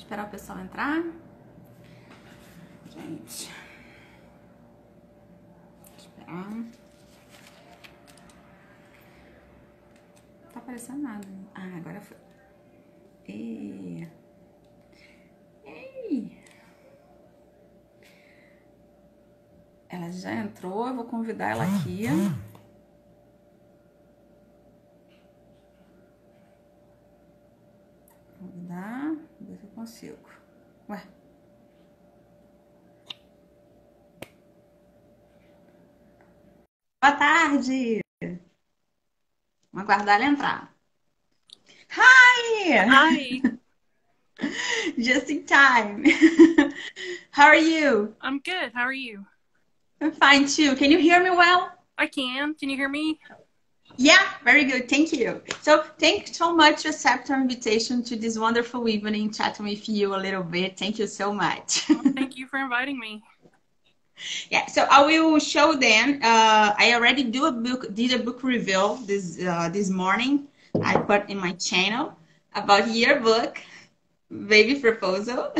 Esperar o pessoal entrar. Gente. Esperar. Não tá aparecendo nada. Ah, agora foi. Ei. Ela já entrou, eu vou convidar ela aqui. Convidar, ver se eu consigo. Ué. Boa tarde! Vamos aguardar ela entrar. Hi! Hi, Just in time. How are you? I'm good. How are you? I'm fine too. Can you hear me well? I can. Can you hear me? Yeah, very good. Thank you. So thanks so much for accepting our invitation to this wonderful evening, chatting with you a little bit. Thank you so much. Well, thank you for inviting me. Yeah, so I will show them. I already did a book review this morning. I put in my channel about your book, Baby Proposal.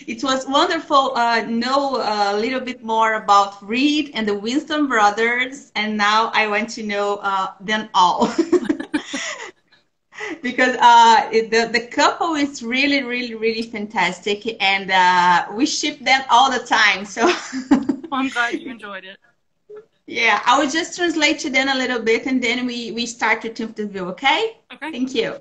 It was wonderful. Know a little bit more about Reed and the Winston brothers, and now I want to know them all. Because the couple is really, really, really fantastic, and we ship them all the time. So. Well, I'm glad you enjoyed it. Yeah, I will just translate to them a little bit and then we start the interview, okay? Okay. Thank you.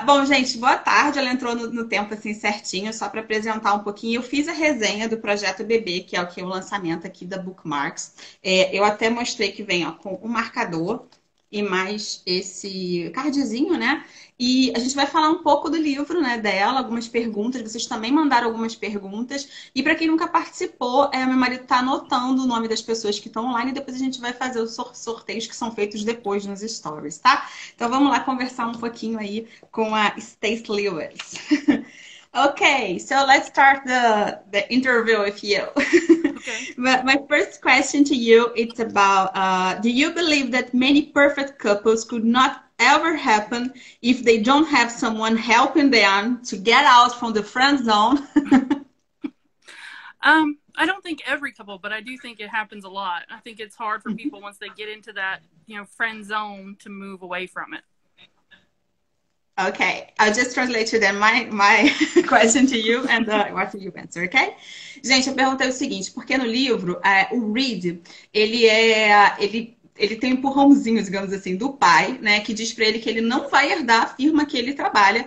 Bom, gente, boa tarde. Ela entrou no tempo assim certinho, só para apresentar um pouquinho. Eu fiz a resenha do Projeto Bebê, que é o lançamento aqui da Bookmarks. Eu até mostrei que vem ó, com o marcador e mais esse cardzinho, né? E a gente vai falar um pouco do livro, né, dela, algumas perguntas. Vocês também mandaram algumas perguntas. E para quem nunca participou, meu marido está anotando o nome das pessoas que estão online e depois a gente vai fazer os sorteios que são feitos depois nos stories, tá? Então vamos lá conversar um pouquinho aí com a Stace Lewis. Okay, so let's start the interview with you. Okay. My first question to you is about, do you believe that many perfect couples could not ever happen if they don't have someone helping them to get out from the friend zone? I don't think every couple, but I do think it happens a lot. I think it's hard for people once they get into that, friend zone to move away from it. Okay, I'll just translate to them my question to you and what you answer, okay? Gente, a pergunta é o seguinte, porque no livro, o Reed, ele tem um empurrãozinho, digamos assim, do pai, né, que diz para ele que ele não vai herdar a firma que ele trabalha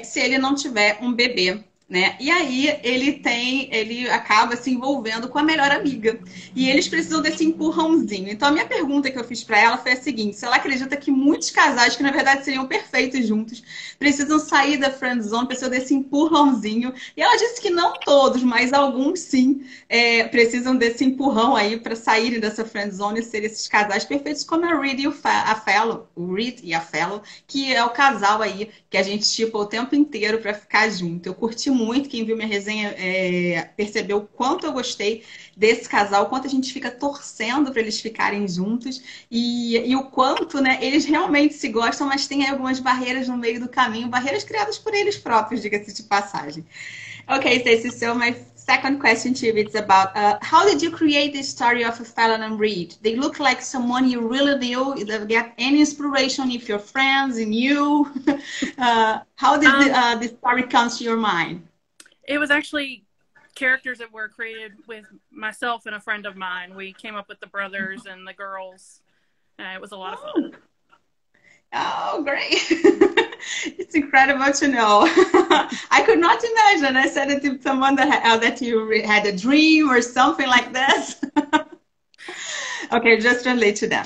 se ele não tiver um bebê. Né? E aí ele acaba se envolvendo com a melhor amiga. E eles precisam desse empurrãozinho. Então a minha pergunta que eu fiz para ela foi a seguinte: se ela acredita que muitos casais que na verdade seriam perfeitos juntos precisam sair da friend zone, precisam desse empurrãozinho. E ela disse que não todos, mas alguns sim precisam desse empurrão aí para saírem dessa friend zone e ser esses casais perfeitos como a Reed e a Fellow, o Reed e a Fellow, que é o casal aí que a gente chipa o tempo inteiro para ficar junto. Eu curti muito, quem viu minha resenha percebeu o quanto eu gostei desse casal, o quanto a gente fica torcendo para eles ficarem juntos e o quanto, né, eles realmente se gostam, mas tem algumas barreiras no meio do caminho, barreiras criadas por eles próprios, diga-se de passagem. Okay, Stacey, so my second question to you is about how did you create the story of Fallon and Reed? They look like someone you really knew. Did you get any inspiration if your friends and you? How did the story come to your mind? It was actually characters that were created with myself and a friend of mine. We came up with the brothers and the girls. It was a lot of fun. Oh, great. It's incredible to know. I could not imagine. I said it to someone that you had a dream or something like this. Okay, just translate to them.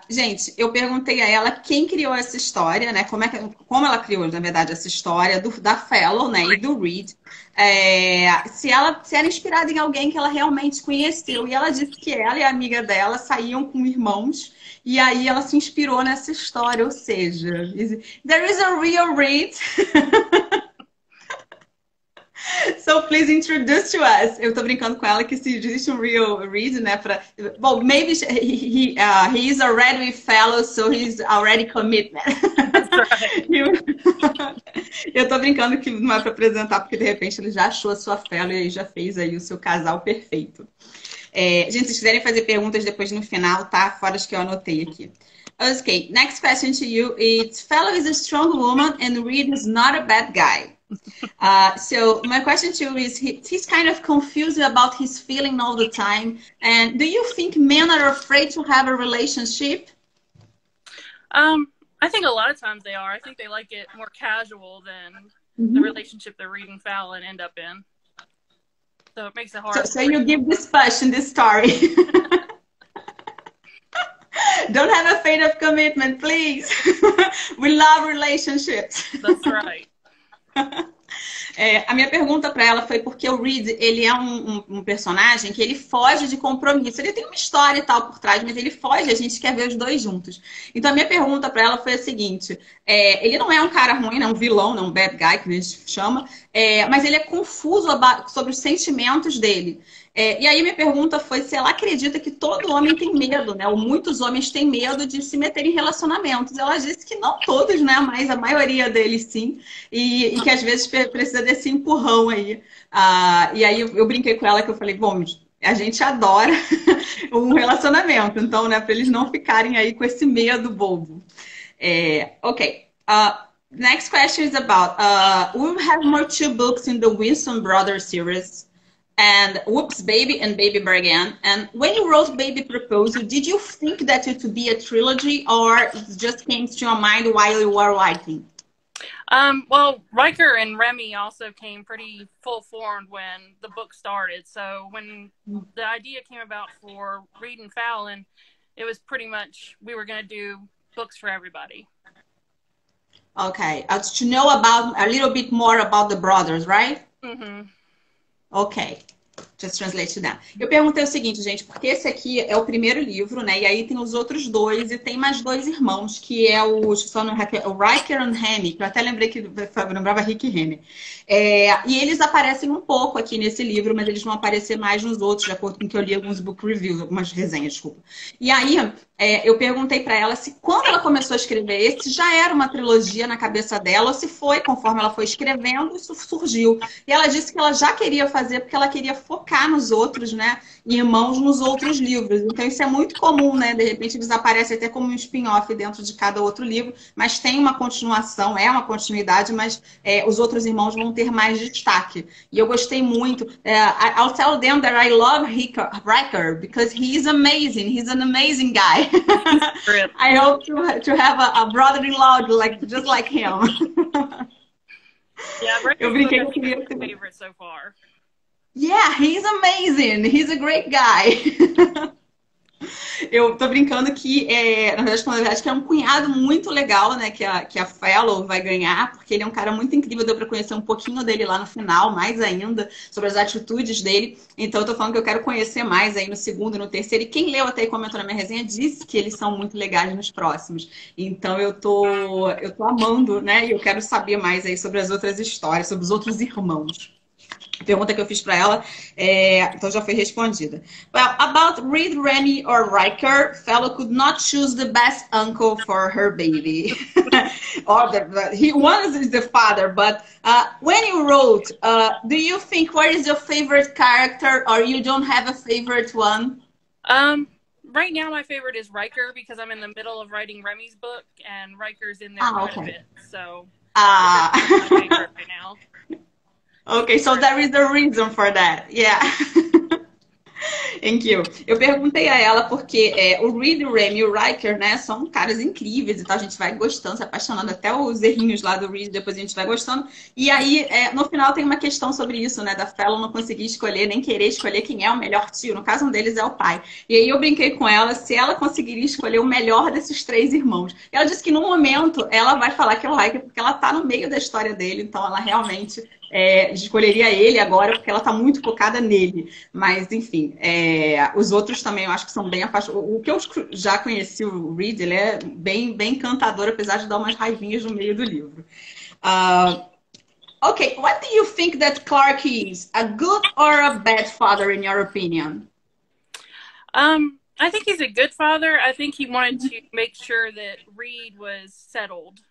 Gente, eu perguntei a ela quem criou essa história, né? Como ela criou, na verdade, essa história da Fellow, né? E do Reed. Se era inspirada em alguém que ela realmente conheceu. E ela disse que ela e a amiga dela saíam com irmãos. E aí ela se inspirou nessa história. Ou seja, there is a real Reed. So please introduce to us. Eu tô brincando com ela que se existe um real Reed, né? Well, maybe he is already with Fellow, so he's already committed. right. Eu tô brincando que não é para apresentar, porque de repente ele já achou a sua fela e aí já fez aí o seu casal perfeito. Gente, se quiserem fazer perguntas depois no final, tá? Fora as que eu anotei aqui. Okay, next question to you. It's Fellow is a strong woman and Reed is not a bad guy. So my question to you is, he's kind of confused about his feeling all the time. And do you think men are afraid to have a relationship? I think a lot of times they are. I think they like it more casual than the relationship that Reed and Fallon end up in. So it makes it hard. So you give this passion, this story. Don't have a fate of commitment, please. We love relationships. That's right. A minha pergunta para ela foi porque o Reed, ele é um personagem que ele foge de compromisso. Ele tem uma história e tal por trás, mas ele foge, a gente quer ver os dois juntos. Então a minha pergunta para ela foi a seguinte, ele não é um cara ruim, não é um vilão, não é um bad guy, que a gente chama, mas ele é confuso sobre os sentimentos dele. E aí minha pergunta foi se ela acredita que todo homem tem medo, né? Ou muitos homens têm medo de se meter em relacionamentos. Ela disse que não todos, né? Mas a maioria deles sim. E que às vezes precisa desse empurrão aí. E aí eu brinquei com ela que eu falei, bom, a gente adora um relacionamento. Então, né? Para eles não ficarem aí com esse medo bobo. Ok. Next question is about, we have more 2 books in the Winston Brothers series. And Whoops, Baby and Baby Bargain. And when you wrote Baby Proposal, did you think that it would be a trilogy or it just came to your mind while you were writing? Well, Riker and Remy also came pretty full-formed when the book started. So when the idea came about for Reed and Fallon, it was pretty much we were going to do books for everybody. Okay. To know about a little bit more about the brothers, right? Mm-hmm. Ok, just translate to them. Eu perguntei o seguinte, gente, porque esse aqui é o primeiro livro, né? E aí tem os outros 2 e tem mais 2 irmãos, que é o Riker and Remy, que eu até lembrei que eu lembrava Rick e Remy. E eles aparecem um pouco aqui nesse livro, mas eles vão aparecer mais nos outros, de acordo com que eu li alguns book reviews, algumas resenhas, desculpa. E aí eu perguntei para ela se quando ela começou a escrever esse, já era uma trilogia na cabeça dela, ou se foi, conforme ela foi escrevendo, isso surgiu. E ela disse que ela já queria fazer, porque ela queria focar nos outros, né? Irmãos nos outros livros. Então isso é muito comum, né? De repente eles aparecem até como um spin-off dentro de cada outro livro, mas tem uma continuação, é uma continuidade, mas os outros irmãos vão ter mais destaque. E eu gostei muito. I'll tell them that I love Riker because he is amazing. He's an amazing guy. I hope to have a brother-in-law just like him. Yeah, Riker's my favorite so far. Yeah, he's amazing. He's a great guy. Eu tô brincando que, na verdade, que é um cunhado muito legal, né, que a Fellow vai ganhar, porque ele é um cara muito incrível, deu pra conhecer um pouquinho dele lá no final, mais ainda, sobre as atitudes dele. Então eu tô falando que eu quero conhecer mais aí no segundo e no terceiro, e quem leu até e comentou na minha resenha disse que eles são muito legais nos próximos. Então eu tô amando, né, e eu quero saber mais aí sobre as outras histórias, sobre os outros irmãos. A pergunta que eu fiz para ela, então já foi respondida. Well, about Reed, Remy or Riker, Fellow could not choose the best uncle for her baby. He was the father, but when you wrote, do you think what is your favorite character or you don't have a favorite one? Right now my favorite is Riker because I'm in the middle of writing Remy's book and Riker's in there quite a bit. So that's my favorite right now. Okay, so there is a reason for that. Yeah. Thank you. Eu perguntei a ela porque o Reed, o Remy e o Riker, né, são caras incríveis e tal. A gente vai gostando, se apaixonando. Até os errinhos lá do Reed, depois a gente vai gostando. E aí, no final, tem uma questão sobre isso, né? Da Fellow não conseguir escolher, nem querer escolher quem é o melhor tio. No caso, um deles é o pai. E aí eu brinquei com ela se ela conseguiria escolher o melhor desses 3 irmãos. E ela disse que no momento ela vai falar que é o Riker, porque ela tá no meio da história dele. Então ela realmente escolheria ele agora, porque ela tá muito focada nele. Mas, enfim, os outros também eu acho que são bem apaixonados. O que eu já conheci o Reed, ele é bem, bem encantador, apesar de dar umas raivinhas no meio do livro. Okay, what do you think that Clark is? A good or a bad father, in your opinion? I think he's a good father. I think he wanted to make sure that Reed was settled.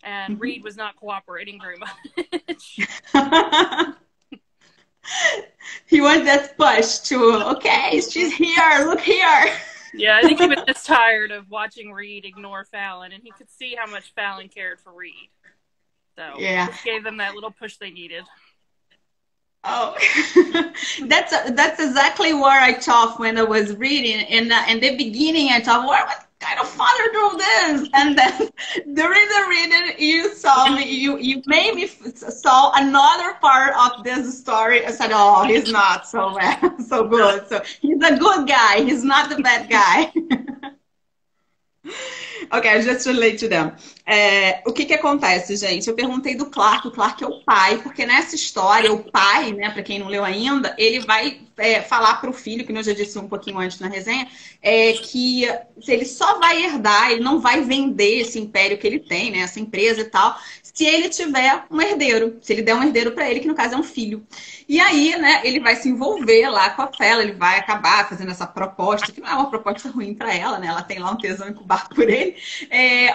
and Reed was not cooperating very much. He wants that push to, okay, she's here, look here. Yeah, I think he was just tired of watching Reed ignore Fallon, and he could see how much Fallon cared for Reed. So yeah, just gave them that little push they needed. Oh, that's exactly where I thought when I was reading. In the beginning, I thought, what kind of father drew this? And then during the reading, you saw me, you made me saw another part of this story. I said, oh, he's not so bad, so good. So he's a good guy. He's not the bad guy. Ok, I just relate to them. O que acontece, gente? Eu perguntei do Clark, o Clark é o pai, porque nessa história, o pai, né, para quem não leu ainda, ele vai falar para o filho, que eu já disse um pouquinho antes na resenha, que ele só vai herdar, ele não vai vender esse império que ele tem, né, essa empresa e tal, se ele tiver um herdeiro, se ele der um herdeiro para ele, que no caso é um filho. E aí, né, ele vai se envolver lá com a Fela, ele vai acabar fazendo essa proposta, que não é uma proposta ruim para ela, né? Ela tem lá um tesão incubado por ele.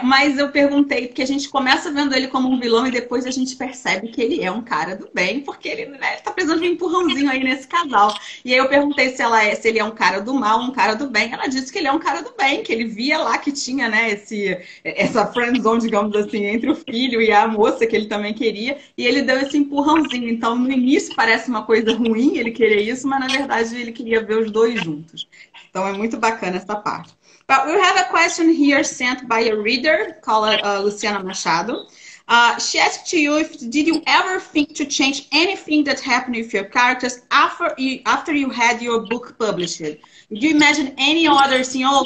Mas eu perguntei, porque a gente começa vendo ele como um vilão e depois a gente percebe que ele é um cara do bem, porque ele, né, ele tá precisando de um empurrãozinho aí nesse casal. E aí eu perguntei se ele é um cara do mal, um cara do bem. Ela disse que ele é um cara do bem, que ele via lá que tinha, né, essa friendzone, digamos assim, entre o filho e a moça que ele também queria, e ele deu esse empurrãozinho. Então, no início parece uma coisa ruim ele querer isso, mas na verdade ele queria ver os dois juntos. Então é muito bacana essa parte. But we have a question here sent by a reader called Luciana Machado. She asked to you did you ever think to change anything that happened with your characters after you had your book published? Did you imagine any other thing? Oh,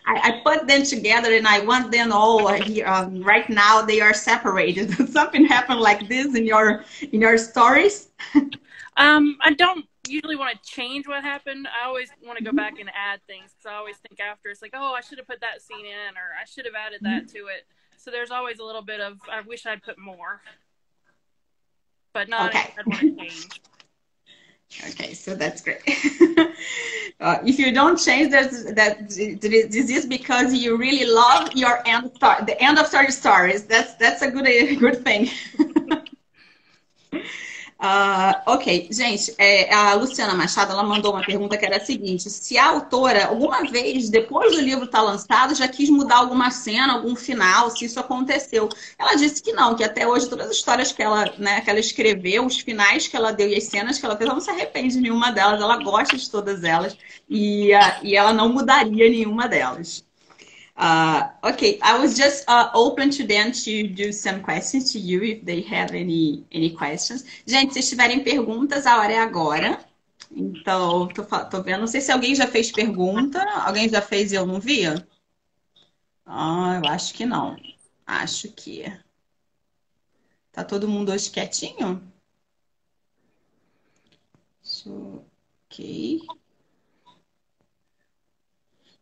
I put them together and I want them all here. Right now they are separated. Something happened like this in your stories? I don't usually want to change what happened. I always want to go back and add things because I always think after it's like, oh, I should have put that scene in, or I should have added that to it. So there's always a little bit of I wish I'd put more, but not anything I'd want to change. Okay, so that's great. If you don't change this is because you really love your the end of stories. That's a good thing. Ok, gente, a Luciana Machado, ela mandou uma pergunta que era a seguinte: se a autora, alguma vez, depois do livro estar lançado, já quis mudar alguma cena, algum final, se isso aconteceu. Ela disse que não, que até hoje todas as histórias que ela, né, que ela escreveu, os finais que ela deu e as cenas que ela fez, ela não se arrepende de nenhuma delas, ela gosta de todas elas e ela não mudaria nenhuma delas. Okay, I was just open to them to do some questions to you if they have any questions. Gente, se tiverem perguntas, a hora é agora. Então, tô vendo. Não sei se alguém já fez pergunta. Alguém já fez e eu não vi? Eu acho que não. Acho que tá todo mundo hoje quietinho? Ok.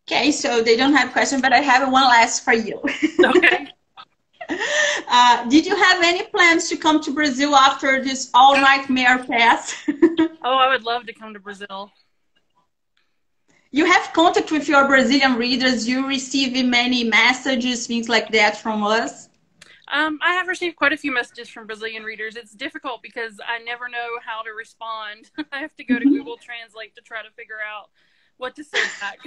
Okay, so they don't have questions, but I have one last for you. Okay. Did you have any plans to come to Brazil after this all nightmare pass? Oh, I would love to come to Brazil. You have contact with your Brazilian readers. You receive many messages, things like that from us? I have received quite a few messages from Brazilian readers. It's difficult because I never know how to respond. I have to go to Google Translate to try to figure out what to say back.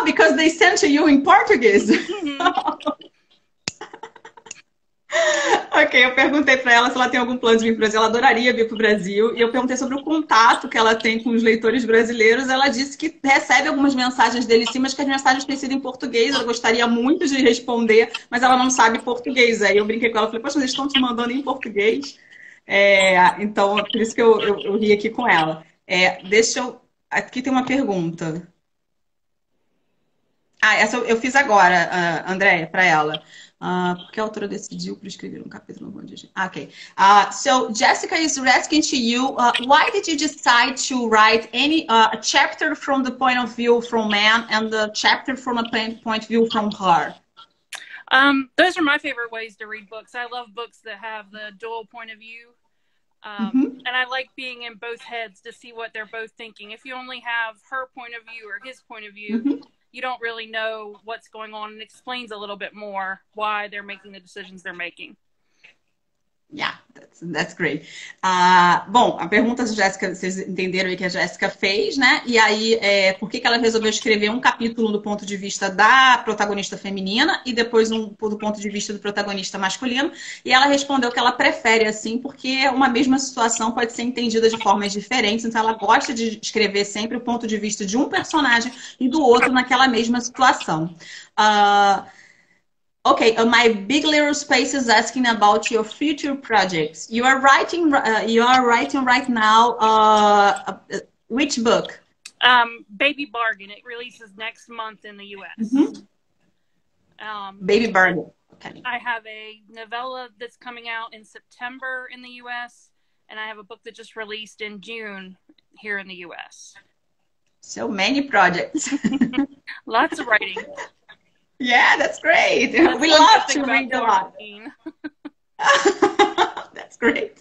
Because they sent to you in Portuguese. Ok, eu perguntei para ela se ela tem algum plano de vir para o Brasil. Ela adoraria vir para o Brasil. E eu perguntei sobre o contato que ela tem com os leitores brasileiros. Ela disse que recebe algumas mensagens deles sim, mas que as mensagens têm sido em português. Ela gostaria muito de responder, mas ela não sabe português. Aí eu brinquei com ela, falei, poxa, eles estão te mandando em português. Então, por isso que eu ri aqui com ela. Deixa eu... Aqui tem uma pergunta. Essa eu fiz agora, Andréia, para ela. Porque a autora decidiu para escrever um capítulo no Bom. Ok. So Jessica is asking to you, why did you decide to write a chapter from the point of view from man and the chapter from a point of view from her? Those are my favorite ways to read books. I love books that have the dual point of view. And I like being in both heads to see what they're both thinking. If you only have her point of view or his point of view, you don't really know what's going on, and explains a little bit more why they're making the decisions they're making. Yeah, that's great. Bom, a pergunta da Jéssica, vocês entenderam aí que a Jéssica fez, né? E aí, por que ela resolveu escrever um capítulo do ponto de vista da protagonista feminina e depois um do ponto de vista do protagonista masculino? E ela respondeu que ela prefere assim, porque uma mesma situação pode ser entendida de formas diferentes. Então, ela gosta de escrever sempre o ponto de vista de um personagem e do outro naquela mesma situação. Okay, my Big Little Space is asking about your future projects. You are writing right now. Which book? Baby Bargain. It releases next month in the U.S. Baby Bargain. Okay. I have a novella that's coming out in September in the U.S., and I have a book that just released in June here in the U.S. So many projects. Lots of writing. Yeah, that's great. We love to read a lot. That's great.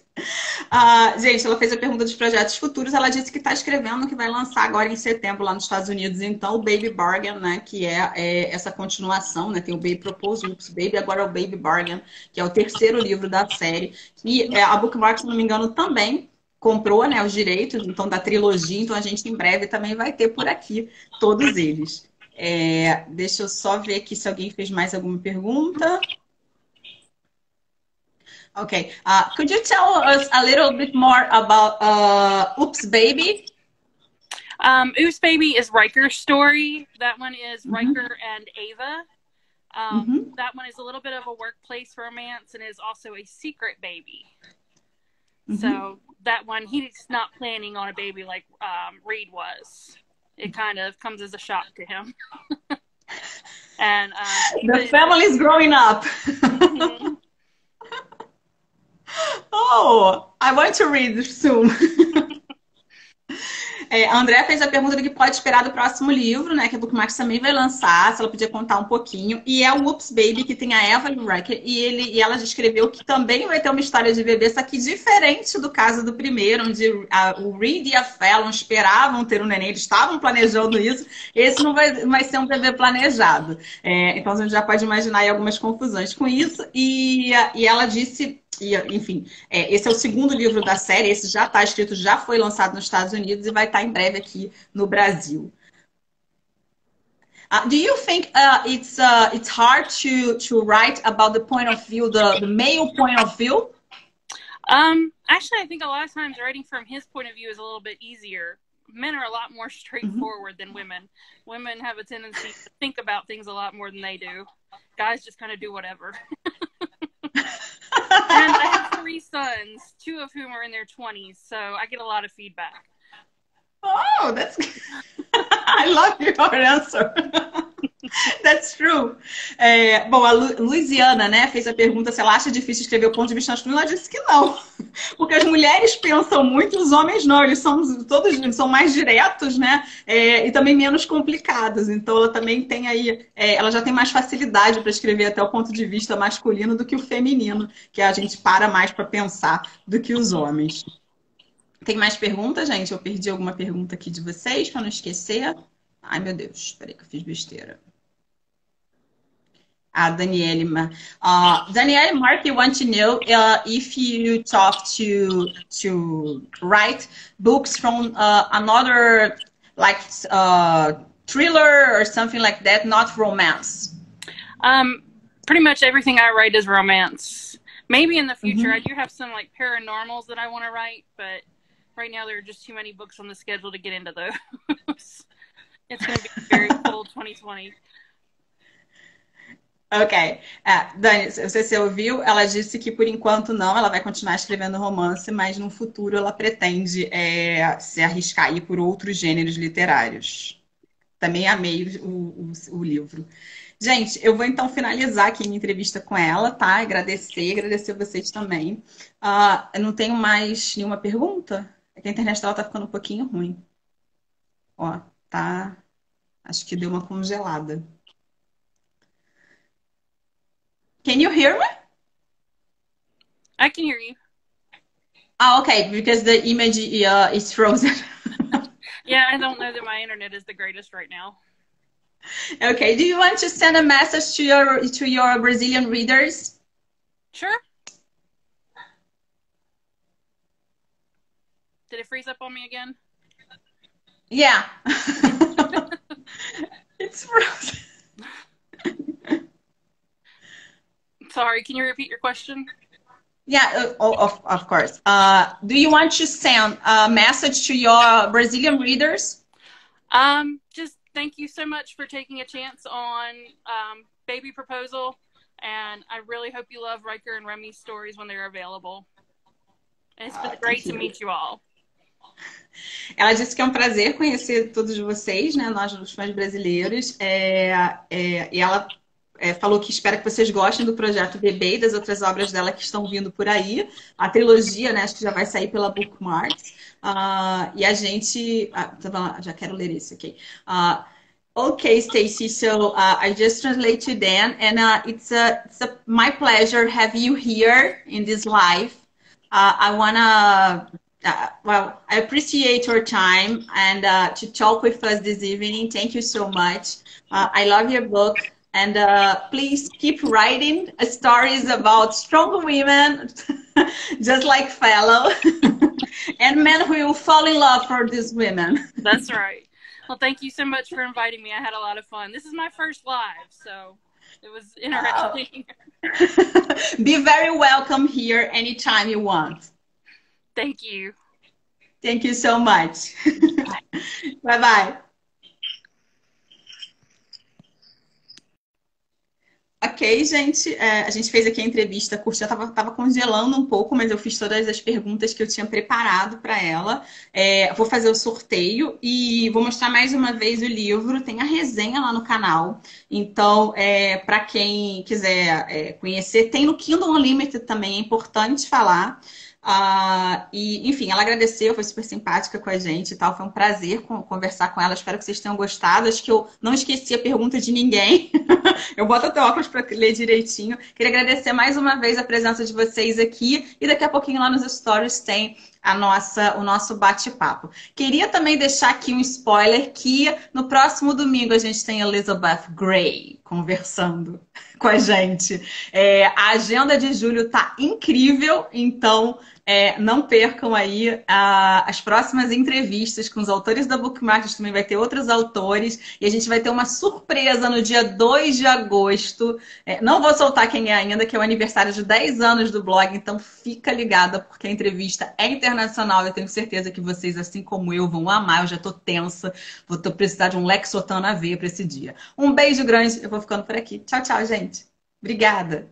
Gente, ela fez a pergunta dos projetos futuros. Ela disse que está escrevendo, que vai lançar agora em setembro lá nos Estados Unidos. Então, o Baby Bargain, né, que é essa continuação, né? Tem o Baby Propose, Oops Baby, agora é o Baby Bargain, que é o terceiro livro da série. E a Bookmark, se não me engano, também comprou, né, os direitos, então, da trilogia. Então, a gente em breve também vai ter por aqui todos eles. Deixa eu só ver aqui se alguém fez mais alguma pergunta. Okay. Could you tell us a little bit more about Oops Baby? Oops Baby is Riker's story. That one is Riker and Ava. That one is a little bit of a workplace romance and is also a secret baby. So that one, he's not planning on a baby like Reed was. It kind of comes as a shock to him. And the family's growing up. Oh, I want to read soon. A André fez a pergunta do que pode esperar do próximo livro, né? Que a Bookmark também vai lançar, se ela podia contar um pouquinho. E é o Oops Baby, que tem a Eva e o Riker. E ela descreveu que também vai ter uma história de bebê, só que diferente do caso do primeiro, onde o Reed e a Fallon esperavam ter um neném, eles estavam planejando isso. Esse não vai ser um bebê planejado. Então a gente já pode imaginar aí algumas confusões com isso. E ela disse... Enfim, esse é o segundo livro da série, esse já está escrito, já foi lançado nos Estados Unidos e vai estar em breve aqui no Brasil. Do you think it's hard to write about the point of view, the male point of view? Actually, I think a lot of times writing from his point of view is a little bit easier. Men are a lot more straightforward than women. Women have a tendency to think about things a lot more than they do. Guys just kind of do whatever. And I have 3 sons, 2 of whom are in their 20s, so I get a lot of feedback. Oh, that's... I love your answer. That's true. Bom, a Luiziana, né, fez a pergunta se ela acha difícil escrever o ponto de vista masculino. Ela disse que não. Porque as mulheres pensam muito, os homens não. Eles são mais diretos, né? E também menos complicados. Então, ela também tem aí... ela já tem mais facilidade para escrever até o ponto de vista masculino do que o feminino, que a gente para mais para pensar do que os homens. Tem mais perguntas, gente? Eu perdi alguma pergunta aqui de vocês, para não esquecer. Ai, meu Deus. Espera aí que eu fiz besteira. Daniele Mark, you want to know if you talk to write books from another like thriller or something like that, not romance. Pretty much everything I write is romance. Maybe in the future I do have some like paranormals that I want to write, but right now there are just too many books on the schedule to get into those. It's going to be very cold 2020. Ok. Dani, você ouviu? Ela disse que por enquanto não, ela vai continuar escrevendo romance, mas no futuro ela pretende se arriscar aí por outros gêneros literários. Também amei o livro. Gente, eu vou então finalizar aqui minha entrevista com ela, tá? Agradecer vocês também. Eu não tenho mais nenhuma pergunta? É que a internet dela tá ficando um pouquinho ruim. Ó, tá... Acho que deu uma congelada. Can you hear me? I can hear you. Okay, because the image is frozen. Yeah, I don't know that my internet is the greatest right now. Okay. Do you want to send a message to your Brazilian readers? Sure. Did it freeze up on me again? Yeah. It's frozen. Sorry, can you repeat your question? Yeah, of course. Do you want to send a message to your Brazilian readers? Just thank you so much for taking a chance on Baby Proposal, and I really hope you love Riker and Remy's stories when they're available. And it's been great to meet you all. Ela disse que é um prazer conhecer todos vocês, né? Nós, os fãs brasileiros. E ela falou que espera que vocês gostem do projeto Bebê e das outras obras dela que estão vindo por aí. A trilogia, né? Acho que já vai sair pela Bookmark. E a gente... já quero ler isso aqui. Okay, Stacey, so I just translate to Dan, and it's my pleasure to have you here in this live. I want to... well, I appreciate your time and to talk with us this evening. Thank you so much. I love your book. And please keep writing stories about strong women, just like Fellow, and men who will fall in love for these women. That's right. Well, thank you so much for inviting me. I had a lot of fun. This is my first live, so it was interesting. Be very welcome here anytime you want. Thank you. Thank you so much. Bye-bye. Ok, gente, a gente fez aqui a entrevista curtinha, tava congelando um pouco, mas eu fiz todas as perguntas que eu tinha preparado para ela. Vou fazer o sorteio e vou mostrar mais uma vez o livro, tem a resenha lá no canal. Então, para quem quiser conhecer, tem no Kindle Unlimited também, é importante falar. E, enfim, ela agradeceu, foi super simpática com a gente e tal. Foi um prazer conversar com ela. Espero que vocês tenham gostado. Acho que eu não esqueci a pergunta de ninguém. Eu boto até óculos para ler direitinho. Queria agradecer mais uma vez a presença de vocês aqui. E daqui a pouquinho lá nos stories tem o nosso bate-papo. Queria também deixar aqui um spoiler que no próximo domingo a gente tem Elizabeth Gray conversando com a gente. A agenda de julho tá incrível, então não percam aí as próximas entrevistas com os autores da Bookmark. A gente também vai ter outros autores e a gente vai ter uma surpresa no dia 2 de agosto. Não vou soltar quem é ainda, que é o aniversário de 10 anos do blog, então fica ligada porque a entrevista é internacional. Eu tenho certeza que vocês, assim como eu, vão amar. Eu já tô tensa, vou precisar de um Lexotan na veia para esse dia. Um beijo grande, eu vou ficando por aqui. Tchau, tchau, gente. Obrigada.